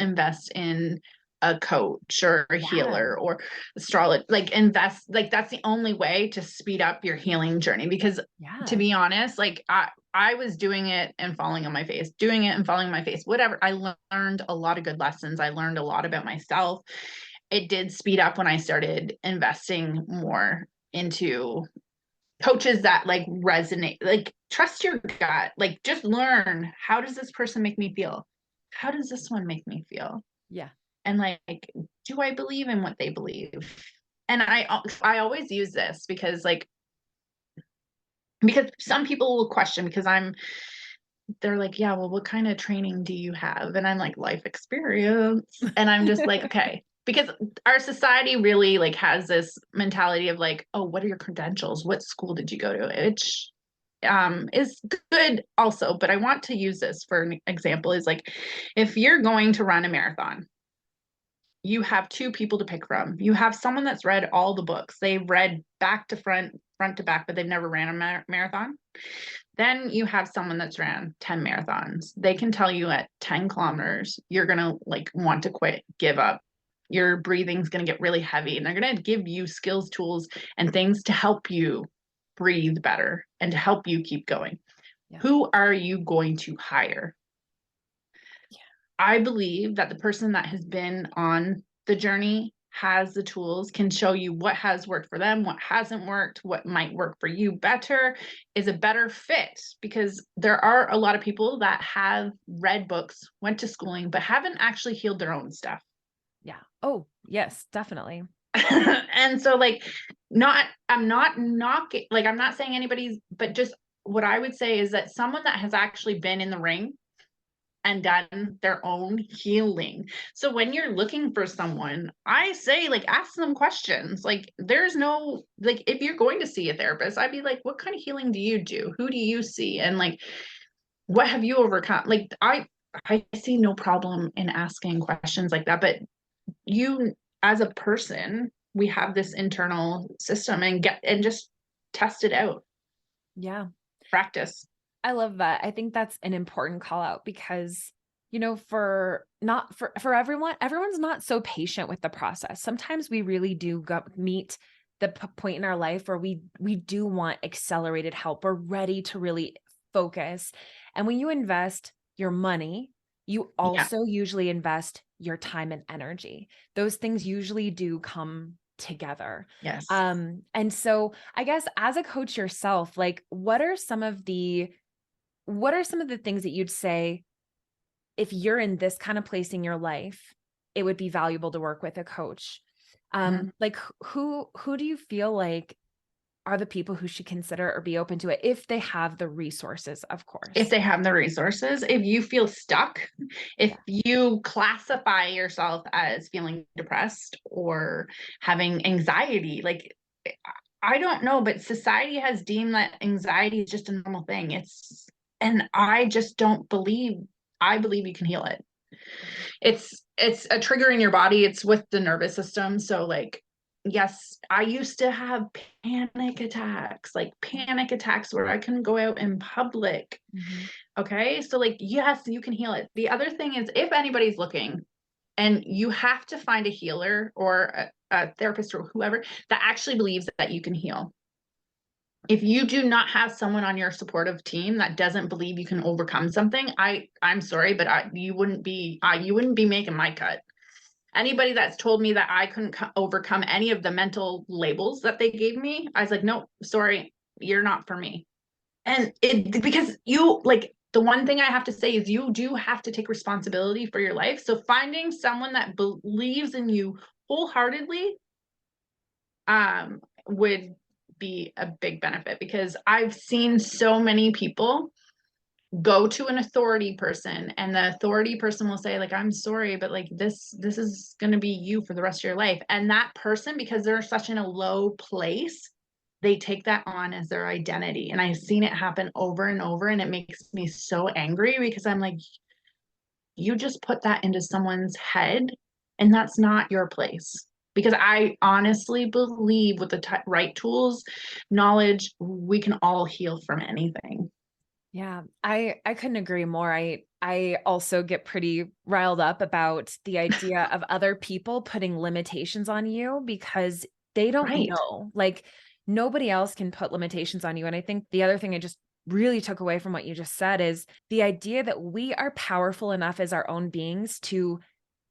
Speaker 2: in a coach or a
Speaker 1: Yeah.
Speaker 2: healer or astrology, like invest, like that's the only way to speed up your healing journey. Because to
Speaker 1: Yeah.
Speaker 2: be honest, like I was doing it and falling on my face, doing it and falling on my face, whatever. I learned a lot of good lessons. I learned a lot about myself. It did speed up when I started investing more into coaches that like resonate, like trust your gut, like just learn, how does this person make me feel? How does this one make me feel?
Speaker 1: Yeah.
Speaker 2: And like, do I believe in what they believe? And I always use this because some people will question, because they're like, yeah, well, what kind of training do you have? And I'm like, life experience. And I'm just like, okay, because our society really like has this mentality of like, oh, what are your credentials? What school did you go to? Which is good also, but I want to use this for an example, is like, if you're going to run a marathon, you have two people to pick from. You have someone that's read all the books. They've read back to front, front to back, but they've never ran a marathon. Then you have someone that's ran 10 marathons. They can tell you at 10 kilometers, you're going to like want to quit, give up. Your breathing's going to get really heavy, and they're going to give you skills, tools, and things to help you breathe better and to help you keep going.
Speaker 1: Yeah.
Speaker 2: Who are you going to hire?
Speaker 1: Yeah.
Speaker 2: I believe that the person that has been on the journey has the tools, can show you what has worked for them, what hasn't worked, what might work for you better, is a better fit. Because there are a lot of people that have read books, went to schooling, but haven't actually healed their own stuff.
Speaker 1: Yeah. Oh, yes, definitely.
Speaker 2: And so like, I'm not knocking, like I'm not saying anybody's, but just what I would say is that someone that has actually been in the ring and done their own healing. So when you're looking for someone, I say like ask them questions. Like there's no, like if you're going to see a therapist, I'd be like, what kind of healing do you do? Who do you see? And like, what have you overcome? Like I see no problem in asking questions like that, but you as a person, we have this internal system, and just test it out.
Speaker 1: Yeah.
Speaker 2: Practice.
Speaker 1: I love that. I think that's an important call out because, for everyone, everyone's not so patient with the process. Sometimes we really do meet the point in our life where we do want accelerated help. We're ready to really focus. And when you invest your money, you also usually invest your time and energy. Those things usually do come together.
Speaker 2: Yes.
Speaker 1: And so I guess as a coach yourself, like what are some of the things that you'd say, if you're in this kind of place in your life, it would be valuable to work with a coach? Like who do you feel like are the people who should consider or be open to it if they have the resources, of course?
Speaker 2: If they have the resources, if you feel stuck, if you classify yourself as feeling depressed or having anxiety, like I don't know, but society has deemed that anxiety is just a normal thing. And I just don't believe, I believe you can heal it. It's a trigger in your body. It's with the nervous system. So like, yes, I used to have panic attacks where I couldn't go out in public. Okay. So like, yes, you can heal it. The other thing is, if anybody's looking, and you have to find a healer or a therapist or whoever that actually believes that you can heal. If you do not have someone on your supportive team that doesn't believe you can overcome something, I'm sorry, but you wouldn't be making my cut. Anybody that's told me that I couldn't overcome any of the mental labels that they gave me, I was like, no, sorry, you're not for me. And because you, like, the one thing I have to say is you do have to take responsibility for your life. So finding someone that believes in you wholeheartedly would be a big benefit, because I've seen so many people go to an authority person, and the authority person will say like, I'm sorry, but like this is going to be you for the rest of your life. And that person, because they're such in a low place, they take that on as their identity. And I've seen it happen over and over, and it makes me so angry, because I'm like, you just put that into someone's head, and that's not your place. because I honestly believe with the right tools, knowledge, we can all heal from anything.
Speaker 1: Yeah, I couldn't agree more. I also get pretty riled up about the idea of other people putting limitations on you because they don't
Speaker 2: Right.
Speaker 1: know. Like nobody else can put limitations on you. And I think the other thing I just really took away from what you just said is the idea that we are powerful enough as our own beings to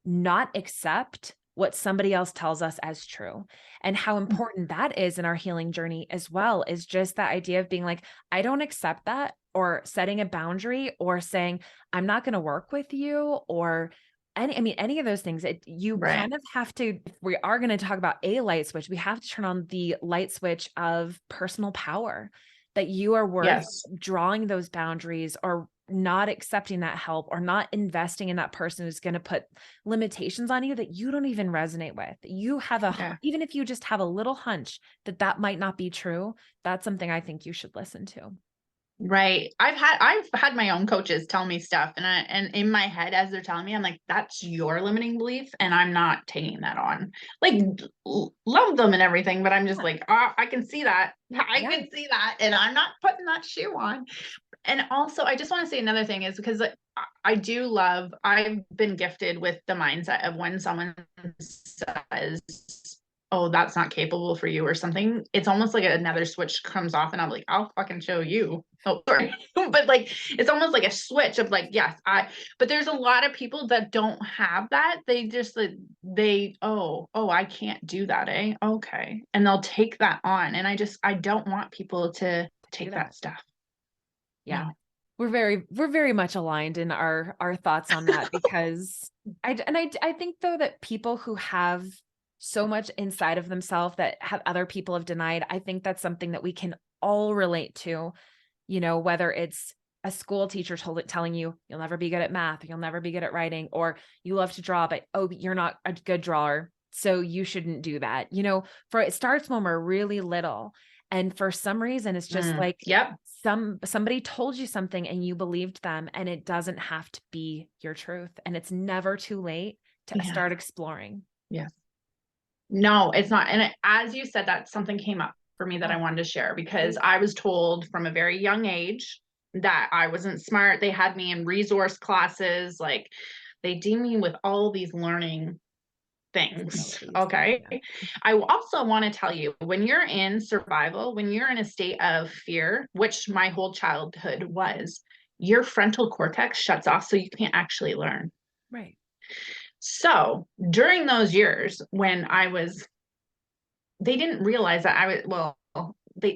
Speaker 1: not accept what somebody else tells us as true, and how important that is in our healing journey as well, is just that idea of being like, I don't accept that, or setting a boundary, or saying, I'm not going to work with you, or any of those things. You
Speaker 2: Right.
Speaker 1: kind of have to, if we are going to talk about a light switch, we have to turn on the light switch of personal power, that you are worth
Speaker 2: Yes.
Speaker 1: drawing those boundaries, or not accepting that help, or not investing in that person who's going to put limitations on you that you don't even resonate with. You have
Speaker 2: Yeah.
Speaker 1: even if you just have a little hunch that that might not be true, that's something I think you should listen to.
Speaker 2: Right. I've had my own coaches tell me stuff, and in my head as they're telling me, I'm like, that's your limiting belief and I'm not taking that on. Like love them and everything, but I'm just
Speaker 1: Yeah.
Speaker 2: like, oh, I can see that. I
Speaker 1: Yeah.
Speaker 2: can see that and I'm not putting that shoe on. And also, I just want to say another thing is because I've been gifted with the mindset of when someone says, oh, that's not capable for you or something, it's almost like another switch comes off and I'm like, I'll fucking show you. Oh, sorry. But like, it's almost like a switch of like, yes, but there's a lot of people that don't have that. They just, like, oh, I can't do that, eh? Okay. And they'll take that on. And I don't want people to
Speaker 1: Do
Speaker 2: take
Speaker 1: that.
Speaker 2: that stuff.
Speaker 1: Yeah.
Speaker 2: No.
Speaker 1: We're very much aligned in our thoughts on that, because I think though that people who have so much inside of themselves that have other people have denied, I think that's something that we can all relate to, whether it's a school teacher telling you you'll never be good at math, or you'll never be good at writing, or you love to draw, but oh, you're not a good drawer, so you shouldn't do that. For it starts when we're really little. And for some reason, it's just like
Speaker 2: Yep.
Speaker 1: somebody told you something and you believed them, and it doesn't have to be your truth. And it's never too late to
Speaker 2: Yeah.
Speaker 1: start exploring.
Speaker 2: Yes. No, it's not. And as you said, that something came up for me that
Speaker 1: Yeah,
Speaker 2: I wanted to share because
Speaker 1: please.
Speaker 2: I was told from a very young age that I wasn't smart. They had me in resource classes, like they deemed me with all these learning things.
Speaker 1: Abilities.
Speaker 2: Okay.
Speaker 1: Yeah.
Speaker 2: I also want to tell you, when you're in survival, when you're in a state of fear, which my whole childhood was, your frontal cortex shuts off so you can't actually learn.
Speaker 1: Right.
Speaker 2: So during those years when they didn't realize that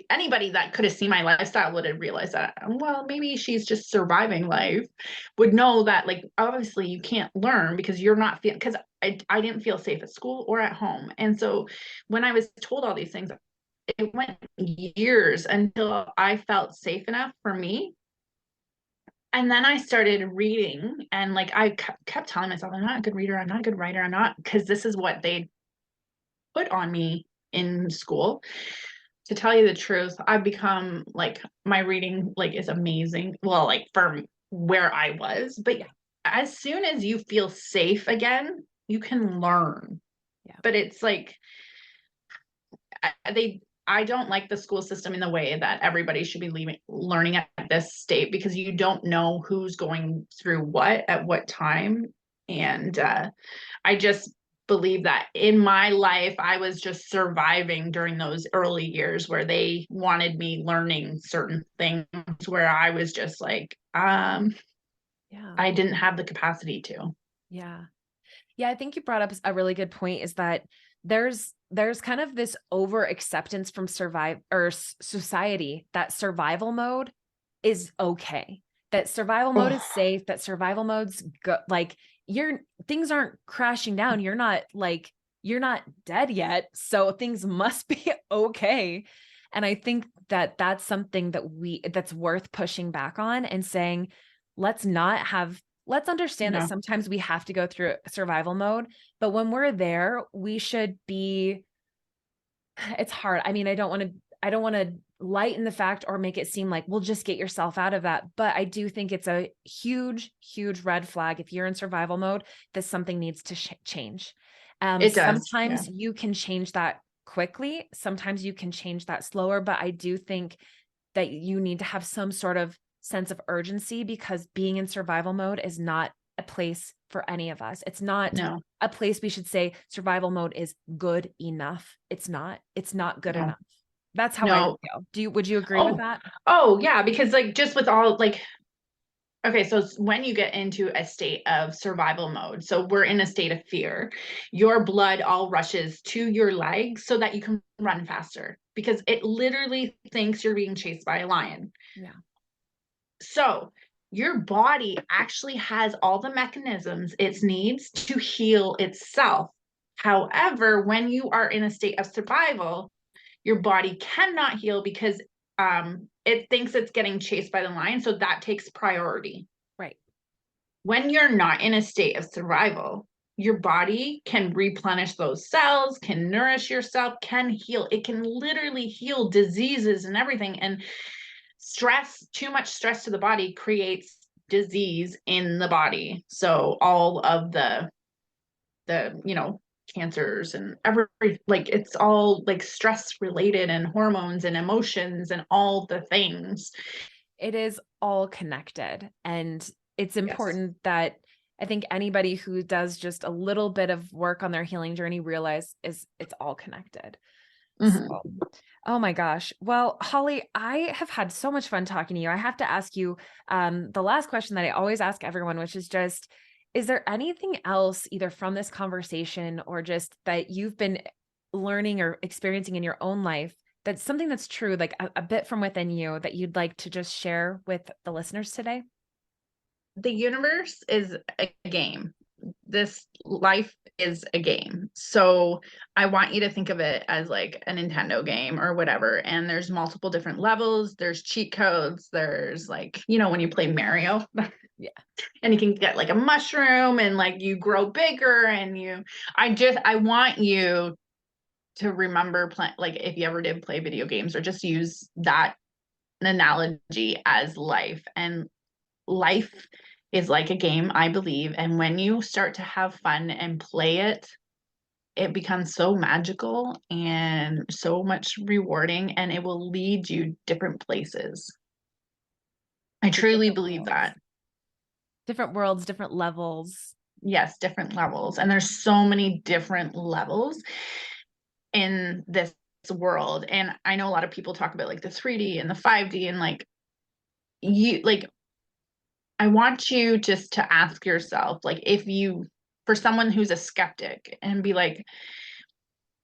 Speaker 2: anybody that could have seen my lifestyle would have realized that, well, maybe she's just surviving life, would know that, like, obviously you can't learn because you're not feeling, because I didn't feel safe at school or at home. And so when I was told all these things, it went years until I felt safe enough for me. And then I started reading, and like I kept telling myself, I'm not a good reader, I'm not a good writer, I'm not, because this is what they put on me in school. To tell you the truth, I've become like, my reading like is amazing. Well, like for where I was, but
Speaker 1: Yeah.
Speaker 2: as soon as you feel safe again, you can learn.
Speaker 1: Yeah.
Speaker 2: But it's like I don't like the school system in the way that everybody should be learning at this state, because you don't know who's going through what at what time. And I just believe that in my life, I was just surviving during those early years where they wanted me learning certain things where I was just like,
Speaker 1: Yeah.
Speaker 2: I didn't have the capacity to.
Speaker 1: Yeah. Yeah, I think you brought up a really good point, is that there's kind of this over acceptance from society that survival mode is okay. That survival mode is
Speaker 2: Oh,
Speaker 1: safe, that survival mode's like things aren't crashing down. You're not dead yet, so things must be okay. And I think that that's something that's worth pushing back on and saying, let's not have let's understand that
Speaker 2: no,
Speaker 1: sometimes we have to go through survival mode, but when we're there, we should be, it's hard. I mean, I don't want to lighten the fact or make it seem like, well, just get yourself out of that. But I do think it's a huge, huge red flag if you're in survival mode, that something needs to change.
Speaker 2: It does. Yeah.
Speaker 1: Sometimes you can change that quickly. Sometimes you can change that slower, but I do think that you need to have some sort of sense of urgency, because being in survival mode is not a place for any of us. It's not
Speaker 2: No,
Speaker 1: a place we should say survival mode is good enough. It's not good
Speaker 2: no,
Speaker 1: enough. That's how I
Speaker 2: no.
Speaker 1: feel. Would you agree with
Speaker 2: Oh,
Speaker 1: that?
Speaker 2: oh yeah, because like just with all like, okay, so when you get into a state of survival mode, so we're in a state of fear, your blood all rushes to your legs so that you can run faster because it literally thinks you're being chased by a lion.
Speaker 1: Yeah.
Speaker 2: So your body actually has all the mechanisms it needs to heal itself. However, when you are in a state of survival, your body cannot heal because it thinks it's getting chased by the lion. So that takes priority.
Speaker 1: Right.
Speaker 2: When you're not in a state of survival, your body can replenish those cells, can nourish yourself, can heal. It can literally heal diseases and everything. And stress, too much stress to the body creates disease in the body. So all of the cancers and like it's all like stress related and hormones and emotions and all the things.
Speaker 1: It is all connected. And it's
Speaker 2: Yes.
Speaker 1: important that I think anybody who does just a little bit of work on their healing journey realize it's all connected. So,
Speaker 2: Mm-hmm.
Speaker 1: oh my gosh. Well, Holly, I have had so much fun talking to you. I have to ask you the last question that I always ask everyone, which is just, is there anything else either from this conversation or just that you've been learning or experiencing in your own life that's something that's true, like a bit from within you that you'd like to just share with the listeners today?
Speaker 2: The universe is a game. This life is a game. So I want you to think of it as like a Nintendo game or whatever. And there's multiple different levels. There's cheat codes. There's like, when you play Mario.
Speaker 1: Yeah.
Speaker 2: And you can get like a mushroom and like you grow bigger and I want you to remember like if you ever did play video games or just use that analogy as life. And life is like a game, I believe. And when you start to have fun and play it, it becomes so magical and so much rewarding, and it will lead you different places. I
Speaker 1: To
Speaker 2: truly
Speaker 1: different
Speaker 2: believe
Speaker 1: worlds.
Speaker 2: that.
Speaker 1: Different worlds, different levels.
Speaker 2: Yes, different levels. And there's so many different levels in this world. And I know a lot of people talk about like the 3D and the 5D and like I want you just to ask yourself, like, for someone who's a skeptic and be like,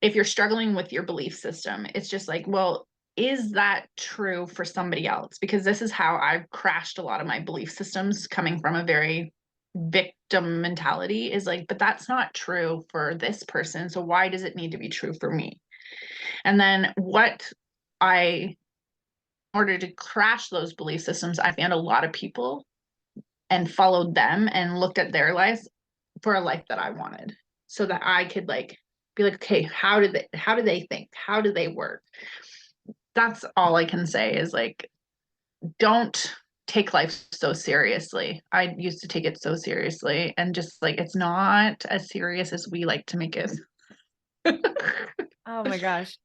Speaker 2: if you're struggling with your belief system, it's just like, well, is that true for somebody else? Because this is how I've crashed a lot of my belief systems coming from a very victim mentality is like, but that's not true for this person. So why does it need to be true for me? And then in order to crash those belief systems, I found a lot of people and followed them and looked at their lives for a life that I wanted so that I could like be like, okay, how do they think? How do they work? That's all I can say is like, don't take life so seriously. I used to take it so seriously and just like, it's not as serious as we like to make it.
Speaker 1: Oh my gosh.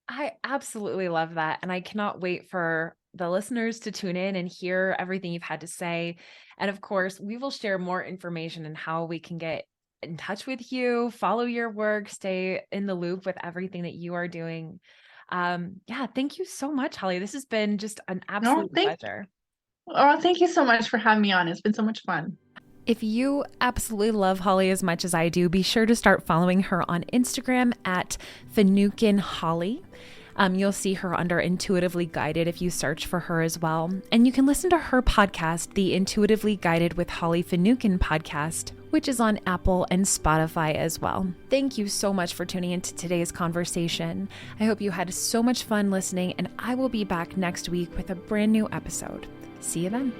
Speaker 1: I absolutely love that. And I cannot wait for the listeners to tune in and hear everything you've had to say. And of course, we will share more information and how we can get in touch with you, follow your work, stay in the loop with everything that you are doing. Yeah, thank you so much, Holly. This has been just an
Speaker 2: No,
Speaker 1: absolute
Speaker 2: thank
Speaker 1: pleasure.
Speaker 2: Oh, thank you so much for having me on. It's been so much fun.
Speaker 1: If you absolutely love Holly as much as I do, be sure to start following her on Instagram at Finucan Holly. You'll see her under Intuitively Guided if you search for her as well. And you can listen to her podcast, the Intuitively Guided with Holly Finucan podcast, which is on Apple and Spotify as well. Thank you so much for tuning into today's conversation. I hope you had so much fun listening, and I will be back next week with a brand new episode. See you then.